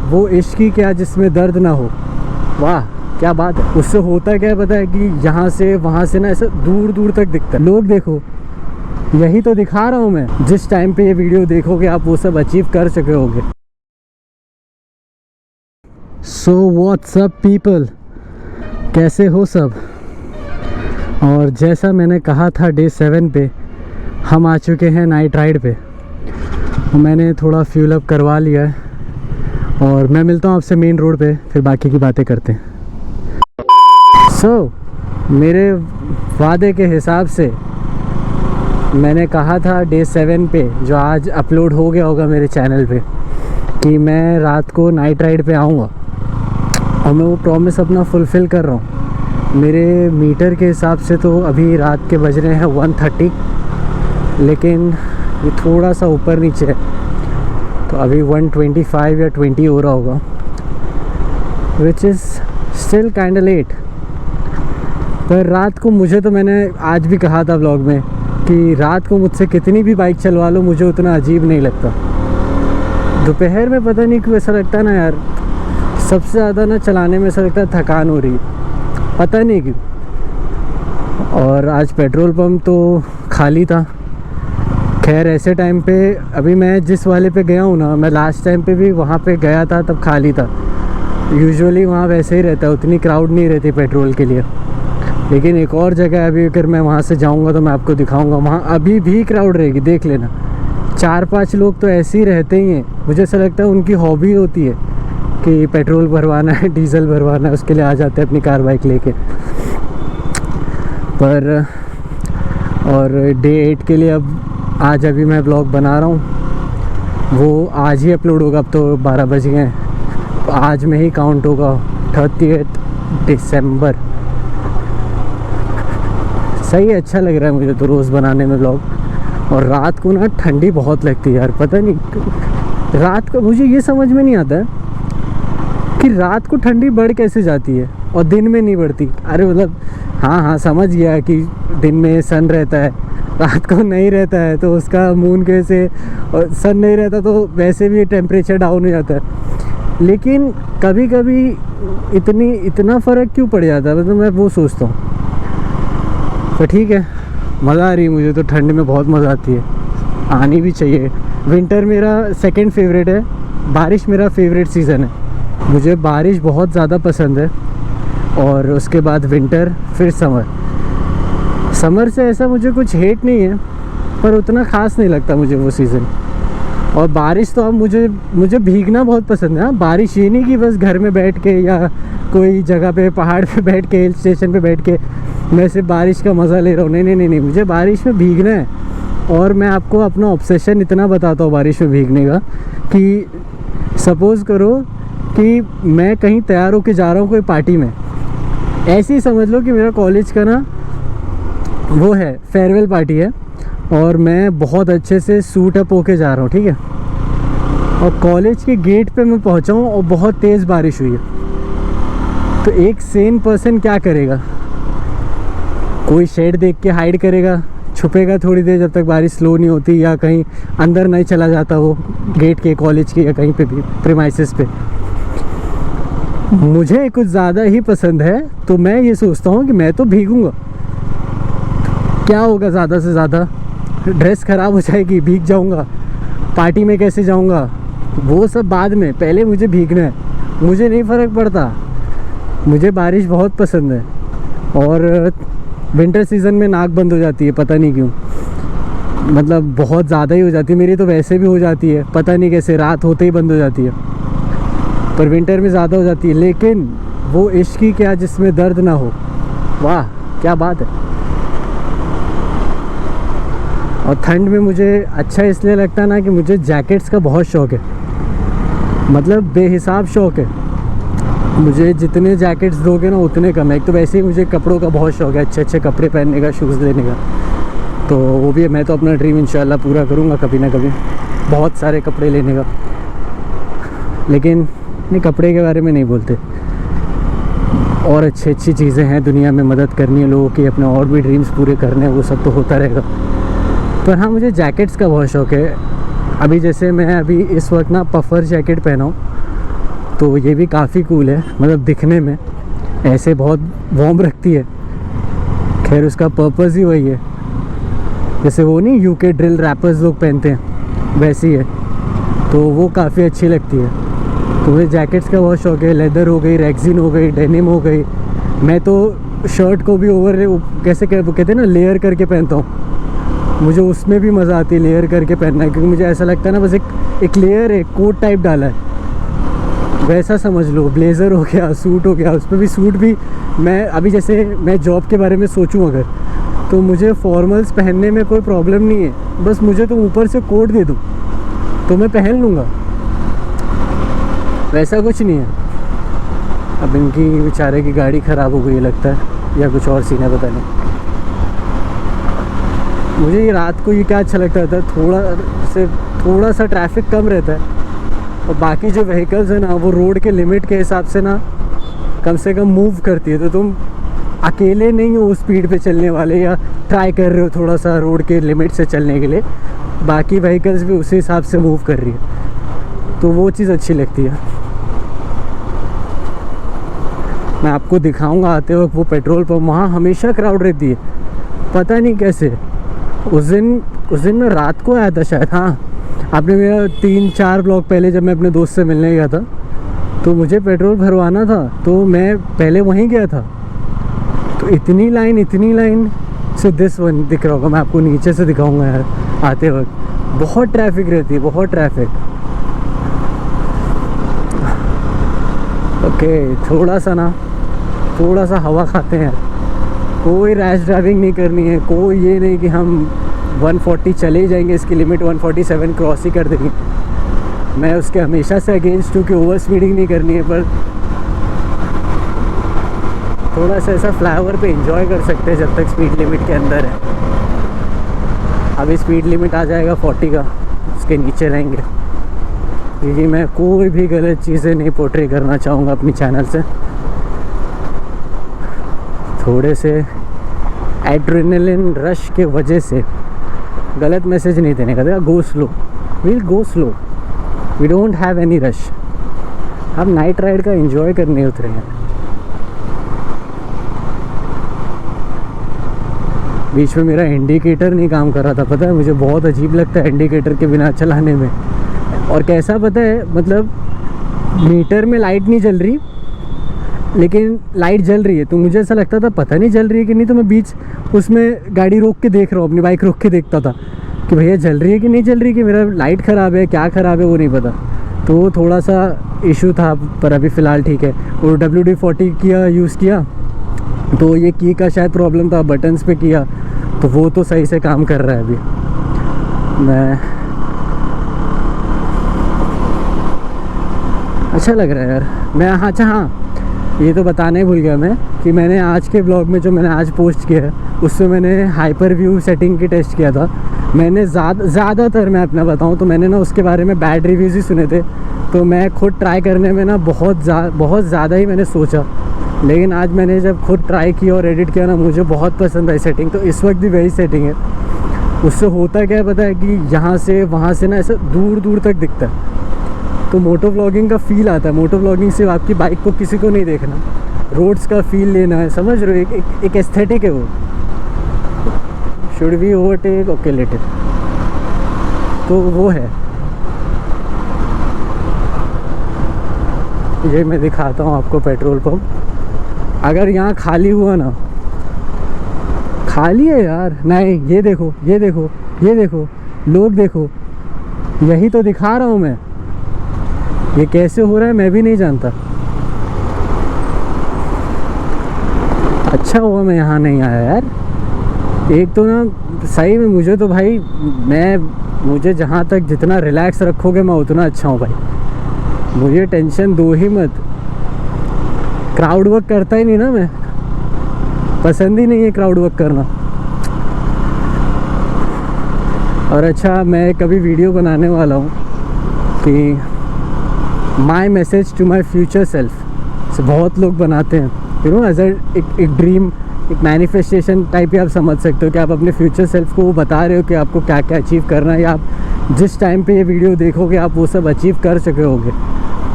वो इश्क ही क्या जिसमें दर्द ना हो। वाह क्या बात है। उससे होता क्या है पता है कि यहाँ से वहाँ से ना ऐसा दूर दूर तक दिखता है। लोग देखो, यही तो दिखा रहा हूँ मैं। जिस टाइम पे ये वीडियो देखोगे आप वो सब अचीव कर चुके होगे। सो व्हाट्स अप पीपल, कैसे हो सब। और जैसा मैंने कहा था डे 7 पे हम आ चुके हैं नाइट राइड पे। मैंने थोड़ा फ्यूल अप करवा लिया है और मैं मिलता हूँ आपसे मेन रोड पे, फिर बाकी की बातें करते हैं। मेरे वादे के हिसाब से मैंने कहा था डे 7 पे, जो आज अपलोड हो गया होगा मेरे चैनल पे, कि मैं रात को नाइट राइड पे आऊँगा और मैं वो प्रॉमिस अपना फुलफ़िल कर रहा हूँ। मेरे मीटर के हिसाब से तो अभी रात के बज रहे हैं 1:30, लेकिन ये थोड़ा सा ऊपर नीचे है तो अभी 1:25 या 20 हो रहा होगा, which is still kind late. पर रात को मुझे तो, मैंने आज भी कहा था व्लॉग में कि रात को मुझसे कितनी भी बाइक चलवा लो मुझे उतना अजीब नहीं लगता। दोपहर में पता नहीं क्यों ऐसा लगता ना यार, सबसे ज़्यादा ना चलाने में ऐसा लगता है थकान हो रही है, पता नहीं क्यों। और आज पेट्रोल पंप तो खाली था। खैर ऐसे टाइम पे, अभी मैं जिस वाले पे गया हूँ ना, मैं लास्ट टाइम पे भी वहाँ पे गया था तब खाली था। यूजुअली वहाँ वैसे ही रहता है, उतनी क्राउड नहीं रहती पेट्रोल के लिए। लेकिन एक और जगह अभी अगर मैं वहाँ से जाऊँगा तो मैं आपको दिखाऊँगा, वहाँ अभी भी क्राउड रहेगी, देख लेना। 4-5 लोग तो ऐसे ही रहते ही हैं। मुझे ऐसा लगता है उनकी हॉबी होती है कि पेट्रोल भरवाना है, डीजल भरवाना है, उसके लिए आ जाते हैं अपनी कार बाइक लेके। पर और डे 8 के लिए अब आज अभी मैं ब्लॉग बना रहा हूँ, वो आज ही अपलोड होगा। अब तो 12 बज गए हैं, तो आज में ही काउंट होगा 30 दिसंबर। सही है, अच्छा लग रहा है मुझे तो रोज़ बनाने में ब्लॉग। और रात को ना ठंडी बहुत लगती है यार, पता नहीं रात को मुझे ये समझ में नहीं आता है कि रात को ठंडी बढ़ कैसे जाती है और दिन में नहीं बढ़ती। अरे मतलब हाँ समझ गया कि दिन में सन रहता है, रात को नहीं रहता है, तो उसका मून कैसे, और सन नहीं रहता तो वैसे भी टेम्परेचर डाउन हो जाता है। लेकिन कभी कभी इतना फ़र्क क्यों पड़ जाता है, मतलब मैं वो सोचता हूँ। तो ठीक है, मज़ा आ रही है मुझे तो, ठंड में बहुत मज़ा आती है, आनी भी चाहिए। विंटर मेरा सेकंड फेवरेट है, बारिश मेरा फेवरेट सीज़न है। मुझे बारिश बहुत ज़्यादा पसंद है, और उसके बाद विंटर, फिर समर से ऐसा मुझे कुछ हेट नहीं है, पर उतना ख़ास नहीं लगता मुझे वो सीज़न। और बारिश तो अब मुझे भीगना बहुत पसंद है। बारिश ये नहीं कि बस घर में बैठ के या कोई जगह पे पहाड़ पे बैठ के, हिल स्टेशन पे बैठ के मैं सिर्फ बारिश का मज़ा ले रहा हूँ। नहीं, मुझे बारिश में भीगना है। और मैं आपको अपना ऑब्सेशन इतना बताता हूँ बारिश में भीगने का, कि सपोज़ करो कि मैं कहीं तैयार होके जा रहा हूँ कोई पार्टी में, ऐसे ही समझ लो कि मेरा कॉलेज का ना वो है, फेयरवेल पार्टी है, और मैं बहुत अच्छे से सूट अप होके जा रहा हूँ, ठीक है। और कॉलेज के गेट पे मैं पहुँचा हूँ और बहुत तेज़ बारिश हुई है। तो एक सेन पर्सन क्या करेगा, कोई शेड देख के हाइड करेगा, छुपेगा थोड़ी देर जब तक बारिश स्लो नहीं होती, या कहीं अंदर नहीं चला जाता वो गेट के, कॉलेज के, या कहीं पे भी प्रीमाइसेस पे। मुझे कुछ ज़्यादा ही पसंद है, तो मैं ये सोचता हूँ कि मैं तो भीगूँगा, क्या होगा, ज़्यादा से ज़्यादा ड्रेस ख़राब हो जाएगी, भीग जाऊँगा, पार्टी में कैसे जाऊँगा, वो सब बाद में, पहले मुझे भीगना है। मुझे नहीं फ़र्क पड़ता, मुझे बारिश बहुत पसंद है। और विंटर सीज़न में नाक बंद हो जाती है, पता नहीं क्यों, मतलब बहुत ज़्यादा ही हो जाती है। मेरी तो वैसे भी हो जाती है, पता नहीं कैसे, रात होते ही बंद हो जाती है, पर विंटर में ज़्यादा हो जाती है। लेकिन वो इश्क ही क्या जिसमें दर्द ना हो। वाह क्या बात है। और ठंड में मुझे अच्छा इसलिए लगता है ना कि मुझे जैकेट्स का बहुत शौक़ है, मतलब बेहिसाब शौक़ है। मुझे जितने जैकेट्स दोगे ना उतने कम है। एक तो वैसे ही मुझे कपड़ों का बहुत शौक़ है, अच्छे कपड़े पहनने का, शूज़ लेने का। तो वो भी मैं तो अपना ड्रीम इंशाल्लाह पूरा करूँगा कभी ना कभी, बहुत सारे कपड़े लेने का। लेकिन नहीं, कपड़े के बारे में नहीं बोलते, और अच्छी चीज़ें हैं दुनिया में, मदद करनी है लोगों की, अपने और भी ड्रीम्स पूरे करने हैं, वो सब तो होता रहेगा। पर हाँ, मुझे जैकेट्स का बहुत शौक़ है। अभी जैसे मैं अभी इस वक्त ना पफ़र जैकेट पहना हूँ, तो ये भी काफ़ी कूल है, मतलब दिखने में ऐसे बहुत वार्म रखती है। खैर उसका पर्पज़ ही वही है, जैसे वो नहीं यूके ड्रिल रैपर्स लोग पहनते हैं वैसी है, तो वो काफ़ी अच्छी लगती है। तो मुझे जैकेट्स का बहुत शौक है, लेदर हो गई, रेक्सिन हो गई, डेनिम हो गई। मैं तो शर्ट को भी ओवर कैसे कहते हैं ना, लेयर करके पहनता हूँ। मुझे उसमें भी मज़ा आती है लेयर करके पहनना, क्योंकि मुझे ऐसा लगता है ना बस एक लेयर है, कोट टाइप डाला है वैसा समझ लो। ब्लेज़र हो गया, सूट हो गया, उस पर भी सूट भी मैं अभी जैसे मैं जॉब के बारे में सोचूं अगर, तो मुझे फॉर्मल्स पहनने में कोई प्रॉब्लम नहीं है, बस मुझे तो ऊपर से कोट दे दो तो मैं पहन लूँगा, वैसा कुछ नहीं है। अब इनकी बेचारे की गाड़ी ख़राब हो गई लगता है, या कुछ और सीन है पता नहीं। मुझे ये रात को ये क्या अच्छा लगता था, थोड़ा सा ट्रैफिक कम रहता है, और बाकी जो व्हीकल्स है ना वो रोड के लिमिट के हिसाब से ना कम से कम मूव करती है, तो तुम अकेले नहीं हो उस स्पीड पे चलने वाले, या ट्राई कर रहे हो थोड़ा सा रोड के लिमिट से चलने के लिए, बाकी व्हीकल्स भी उसी हिसाब से मूव कर रही है, तो वो चीज़ अच्छी लगती है। मैं आपको दिखाऊंगा आते वक्त वो पेट्रोल पंप, वहाँ हमेशा क्राउड रहती है, पता नहीं कैसे। उस दिन मैं रात को आया था शायद, हाँ आपने मेरा 3-4 ब्लॉक पहले जब मैं अपने दोस्त से मिलने गया था, तो मुझे पेट्रोल भरवाना था, तो मैं पहले वहीं गया था, तो इतनी लाइन से दिस वन दिख रहा होगा, मैं आपको नीचे से दिखाऊंगा यार आते वक्त, बहुत ट्रैफिक रहती है, बहुत ट्रैफिक। ओके, थोड़ा सा हवा खाते हैं, कोई रैश ड्राइविंग नहीं करनी है, कोई ये नहीं कि हम 140 चले जाएंगे, इसकी लिमिट 147 क्रॉस ही कर देंगे। मैं उसके हमेशा से अगेंस्ट हूँ कि ओवर स्पीडिंग नहीं करनी है, पर थोड़ा सा ऐसा फ्लाईओवर पे एंजॉय कर सकते हैं जब तक स्पीड लिमिट के अंदर है। अभी स्पीड लिमिट आ जाएगा 40 का, उसके नीचे रहेंगे, क्योंकि मैं कोई भी गलत चीज़ें नहीं पोर्ट्रे करना चाहूँगा अपनी चैनल से। थोड़े से एड्रेनलिन रश के वजह से गलत मैसेज नहीं देने का, go slow, we'll go slow, we don't have any rush. हम नाइट राइड का एंजॉय करने उतरे हैं। बीच में मेरा इंडिकेटर नहीं काम कर रहा था, पता है मुझे बहुत अजीब लगता है इंडिकेटर के बिना चलाने में। और कैसा पता है, मतलब मीटर में लाइट नहीं जल रही लेकिन लाइट जल रही है, तो मुझे ऐसा लगता था पता नहीं जल रही है कि नहीं, तो मैं बीच उसमें गाड़ी रोक के देख रहा हूँ, अपनी बाइक रोक के देखता था कि भैया जल रही है कि नहीं जल रही, कि मेरा लाइट ख़राब है, क्या ख़राब है वो नहीं पता। तो वो थोड़ा सा इशू था, पर अभी फ़िलहाल ठीक है। और WD-40 किया यूज़ किया, तो ये की का शायद प्रॉब्लम था, बटन्स पे किया तो वो तो सही से काम कर रहा है अभी। मैं अच्छा लग रहा है यार। मैं अच्छा हाँ, ये तो बताने भूल गया मैं कि मैंने आज के ब्लॉग में जो मैंने आज पोस्ट किया है उससे मैंने हाइपर व्यू सेटिंग की टेस्ट किया था। मैंने ज़्यादातर मैं अपना बताऊं तो मैंने ना उसके बारे में बैड रिव्यूज़ ही सुने थे, तो मैं खुद ट्राई करने में ना बहुत ज़्यादा ही मैंने सोचा, लेकिन आज मैंने जब खुद ट्राई किया और एडिट किया ना, मुझे बहुत पसंद आई सेटिंग। तो इस वक्त भी वही सेटिंग है। उससे होता क्या है पता है कि यहाँ से वहाँ से ना ऐसा दूर दूर तक दिखता है, तो मोटो व्लॉगिंग का फ़ील आता है। मोटो व्लॉगिंग से आपकी बाइक को किसी को नहीं देखना, रोड्स का फ़ील लेना है, समझ रहे हो, एक एस्थेटिक है वो। Should we overtake, okay let it, तो वो है। ये मैं दिखाता हूँ आपको पेट्रोल पंप। अगर यहाँ खाली हुआ ना, खाली है यार, नहीं ये देखो ये देखो ये देखो, लोग देखो, यही तो दिखा रहा हूँ मैं। ये कैसे हो रहा है मैं भी नहीं जानता। अच्छा हुआ मैं यहाँ नहीं आया यार। एक तो ना सही में मुझे तो भाई, मुझे जहाँ तक जितना रिलैक्स रखोगे मैं उतना अच्छा हूँ भाई। मुझे टेंशन दो ही मत। क्राउड वर्क करता ही नहीं ना मैं, पसंद ही नहीं है क्राउड वर्क करना। और अच्छा, मैं कभी वीडियो बनाने वाला हूँ कि my message to my future self. से बहुत लोग बनाते हैं, यू नो, एज एक ड्रीम, एक मैनिफेस्टेशन टाइप ही आप समझ सकते हो कि आप अपने फ्यूचर सेल्फ को बता रहे हो कि आपको क्या क्या अचीव करना है, या आप जिस टाइम पे ये वीडियो देखोगे आप वो सब अचीव कर सके होगे।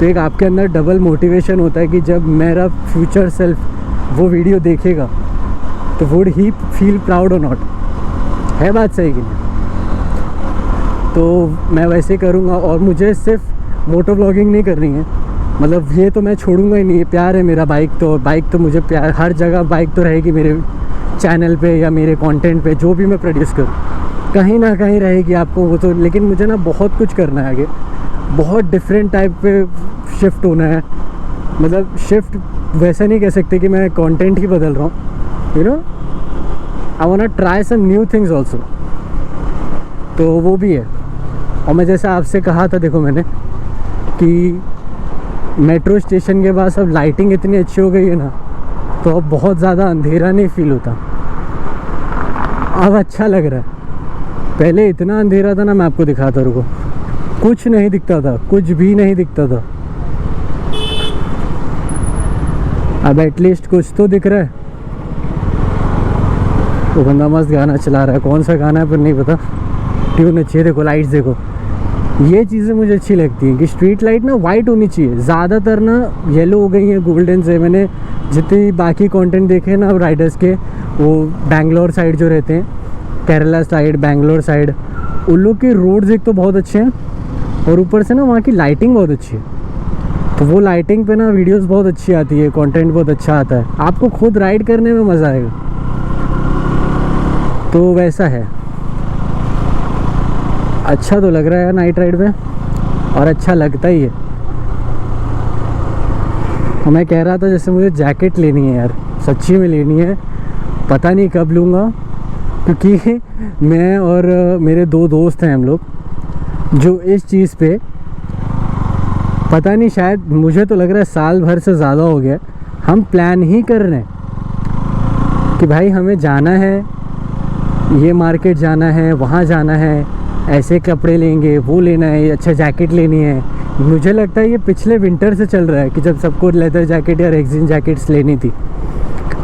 तो एक आपके अंदर डबल मोटिवेशन होता है कि जब मेरा फ्यूचर सेल्फ वो वीडियो देखेगा तो वुड ही फील प्राउड और नॉट। है बात सही कि नहीं? तो मैं वैसे करूँगा। और मुझे सिर्फ मोटो ब्लॉगिंग नहीं करनी है, मतलब ये तो मैं छोड़ूंगा ही नहीं। ये प्यार है मेरा बाइक तो मुझे प्यार, हर जगह बाइक तो रहेगी मेरे चैनल पे या मेरे कंटेंट पे, जो भी मैं प्रोड्यूस करूँ कहीं ना कहीं रहेगी आपको वो तो। लेकिन मुझे ना बहुत कुछ करना है आगे, बहुत डिफरेंट टाइप पे शिफ्ट होना है। मतलब शिफ्ट वैसा नहीं कह सकते कि मैं कंटेंट ही बदल रहा हूँ, you know, I want to try some new things also. तो वो भी है। और मैं जैसे आपसे कहा था, देखो मैंने कि मेट्रो स्टेशन के पास अब लाइटिंग इतनी अच्छी हो गई है ना, तो अब बहुत ज़्यादा अंधेरा नहीं फील होता। अब अच्छा लग रहा है। पहले इतना अंधेरा था ना, मैं आपको दिखाता, रुको, कुछ नहीं दिखता था, कुछ भी नहीं दिखता था। अब एटलीस्ट कुछ तो दिख रहा है। वो बंदा मस्त गाना चला रहा है, कौन सा गाना है पर नहीं पता, ट्यून अच्छी है। देखो लाइट्स देखो, ये चीज़ें मुझे अच्छी लगती हैं कि स्ट्रीट लाइट ना वाइट होनी चाहिए। ज़्यादातर ना येलो हो गई हैं, गोल्डन से। मैंने जितनी बाकी कंटेंट देखे ना राइडर्स के, वो बैंगलोर साइड जो रहते हैं, केरला साइड, बैंगलोर साइड, उन लोग के रोड्स एक तो बहुत अच्छे हैं और ऊपर से ना वहाँ की लाइटिंग बहुत अच्छी है। तो वो लाइटिंग पे ना वीडियोस बहुत अच्छी आती है, कंटेंट बहुत अच्छा आता है, आपको खुद राइड करने में मज़ा आएगा। तो वैसा है, अच्छा तो लग रहा है नाइट राइड में, और अच्छा लगता ही है। और मैं कह रहा था जैसे मुझे जैकेट लेनी है यार, सच्ची में लेनी है, पता नहीं कब लूँगा। क्योंकि मैं और मेरे दो दोस्त हैं हम लोग, जो इस चीज़ पे पता नहीं, शायद मुझे तो लग रहा है साल भर से ज़्यादा हो गया, हम प्लान ही कर रहे हैं कि भाई हमें जाना है, ये मार्केट जाना है, वहाँ जाना है, ऐसे कपड़े लेंगे, वो लेना है, अच्छा जैकेट लेनी है। मुझे लगता है ये पिछले विंटर से चल रहा है कि जब सबको लेदर जैकेट या रेक्सिन जैकेट्स लेनी थी,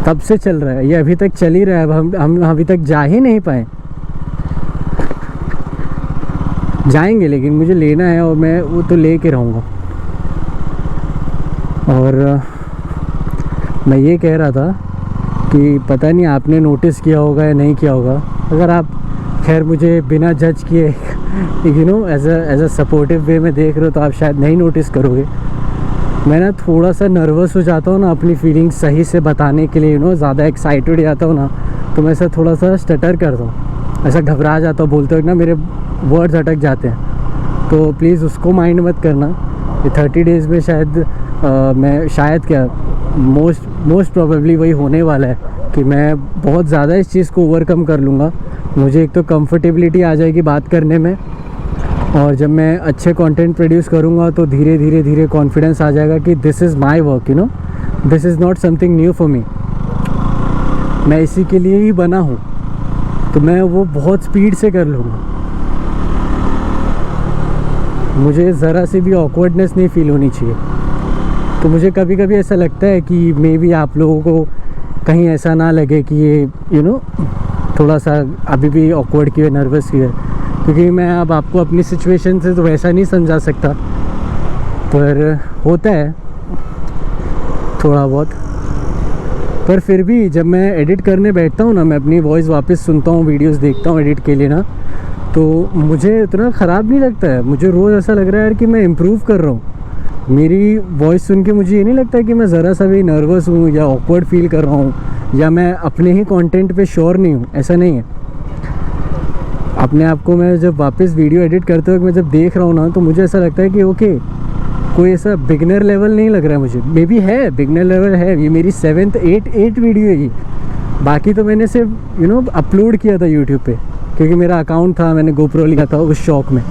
तब से चल रहा है ये, अभी तक चल ही रहा है। अब हम अभी तक जा ही नहीं पाए। जाएंगे, लेकिन मुझे लेना है और मैं वो तो ले के रहूँगा। और मैं ये कह रहा था कि पता नहीं आपने नोटिस किया होगा या नहीं किया होगा, अगर आप खैर मुझे बिना जज किए you know as a supportive way में देख रहे हो तो आप शायद नहीं नोटिस करोगे। मैं ना थोड़ा सा नर्वस हो जाता हूँ ना अपनी फीलिंग्स सही से बताने के लिए, यू नो, ज़्यादा एक्साइटेड जाता हूँ ना, तो मैं ऐसा थोड़ा सा स्टटर करता हूँ, ऐसा घबरा जाता हूँ, बोलते हुए ना मेरे वर्ड्स अटक जाते हैं। तो प्लीज़ उसको माइंड मत करना। ये 30 डेज़ में शायद मैं शायद क्या मोस्ट प्रोबेबली वही होने वाला है कि मैं बहुत ज़्यादा इस चीज़ को ओवरकम कर लूँगा। मुझे एक तो कंफर्टेबिलिटी आ जाएगी बात करने में, और जब मैं अच्छे कंटेंट प्रोड्यूस करूँगा तो धीरे धीरे कॉन्फिडेंस आ जाएगा कि this is my work, you know, this is not something new for me, मैं इसी के लिए ही बना हूँ। तो मैं वो बहुत स्पीड से कर लूँगा। मुझे ज़रा सी भी ऑकवर्डनेस नहीं फील होनी चाहिए। तो मुझे कभी कभी ऐसा लगता है कि मे बी आप लोगों को कहीं ऐसा ना लगे कि ये यू नो थोड़ा सा अभी भी ऑकवर्ड की है, नर्वस की है, क्योंकि मैं अब आपको अपनी सिचुएशन से तो वैसा नहीं समझा सकता, पर होता है थोड़ा बहुत। पर फिर भी जब मैं एडिट करने बैठता हूँ ना, मैं अपनी वॉइस वापस सुनता हूँ, वीडियोस देखता हूँ एडिट के लिए ना, तो मुझे इतना ख़राब नहीं लगता है। मुझे रोज़ ऐसा लग रहा है यार कि मैं इम्प्रूव कर रहा हूँ। मेरी वॉइस सुन के मुझे ये नहीं लगता कि मैं ज़रा सा भी नर्वस हूँ या ऑकवर्ड फील कर रहा हूँ या मैं अपने ही कंटेंट पे श्योर नहीं हूँ, ऐसा नहीं है। अपने आप को मैं जब वापस वीडियो एडिट करते वक्त मैं जब देख रहा हूँ ना, तो मुझे ऐसा लगता है कि ओके, कोई ऐसा बिगनर लेवल नहीं लग रहा है मुझे। मे बी है, बिगनर लेवल है, ये मेरी 7th 8 वीडियो है ये। बाकी तो मैंने सिर्फ यू नो अपलोड किया था यूट्यूब पे, क्योंकि मेरा अकाउंट था, मैंने GoPro लिया था उस शौक में।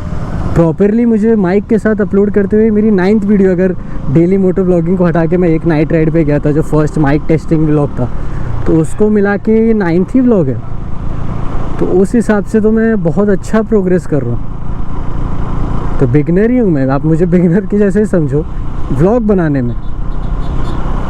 प्रॉपरली मुझे माइक के साथ अपलोड करते हुए मेरी 9th वीडियो, अगर डेली मोटो ब्लॉगिंग को हटा के मैं एक नाइट राइड पे गया था जो फर्स्ट माइक टेस्टिंग व्लॉग था, तो उसको मिला के ये 9th ही व्लॉग है। तो उस हिसाब से तो मैं बहुत अच्छा प्रोग्रेस कर रहा हूँ। तो बिगनर ही हूँ मैं, आप मुझे बिगनर की जैसे ही समझो व्लॉग बनाने में।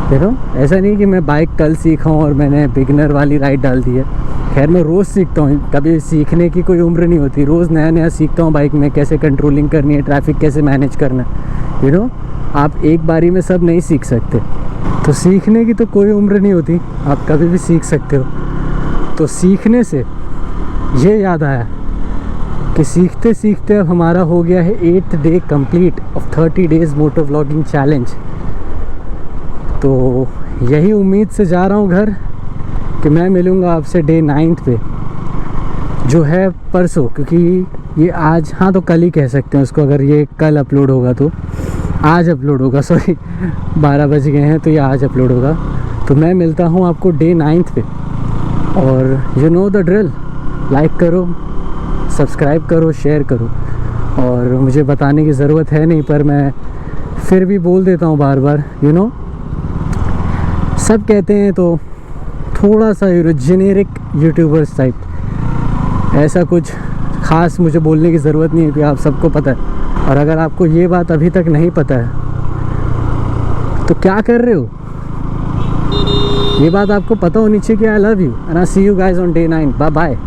देखो ऐसा नहीं कि मैं बाइक कल सीखा हूँ और मैंने बिगनर वाली राइड डाल दी है। खैर मैं रोज़ सीखता हूँ, कभी सीखने की कोई उम्र नहीं होती, रोज़ नया नया सीखता हूँ बाइक में कैसे कंट्रोलिंग करनी है, ट्रैफिक कैसे मैनेज करना है, यू नो। आप एक बारी में सब नहीं सीख सकते, तो सीखने की तो कोई उम्र नहीं होती, आप कभी भी सीख सकते हो। तो सीखने से ये याद आया कि सीखते सीखते अब हमारा हो गया है 8th day complete of 30 days moto vlogging challenge. तो यही उम्मीद से जा रहा हूँ घर कि मैं मिलूँगा आपसे डे 9th पे, जो है परसों, क्योंकि ये आज, हाँ तो कल ही कह सकते हैं उसको, अगर ये कल अपलोड होगा तो आज अपलोड होगा, सॉरी 12 बज गए हैं तो ये आज अपलोड होगा। तो मैं मिलता हूँ आपको डे 9th पे, और you know the drill, like करो, सब्सक्राइब करो, शेयर करो। और मुझे बताने की ज़रूरत है नहीं, पर मैं फिर भी बोल देता हूँ बार बार, यू नो, सब कहते हैं तो थोड़ा सा जेनेरिक यूट्यूबर्स टाइप, ऐसा कुछ ख़ास मुझे बोलने की ज़रूरत नहीं है कि आप सबको पता है। और अगर आपको ये बात अभी तक नहीं पता है तो क्या कर रहे हो, ये बात आपको पता होनी चाहिए कि I love you and I see you guys on day 9। Bye bye.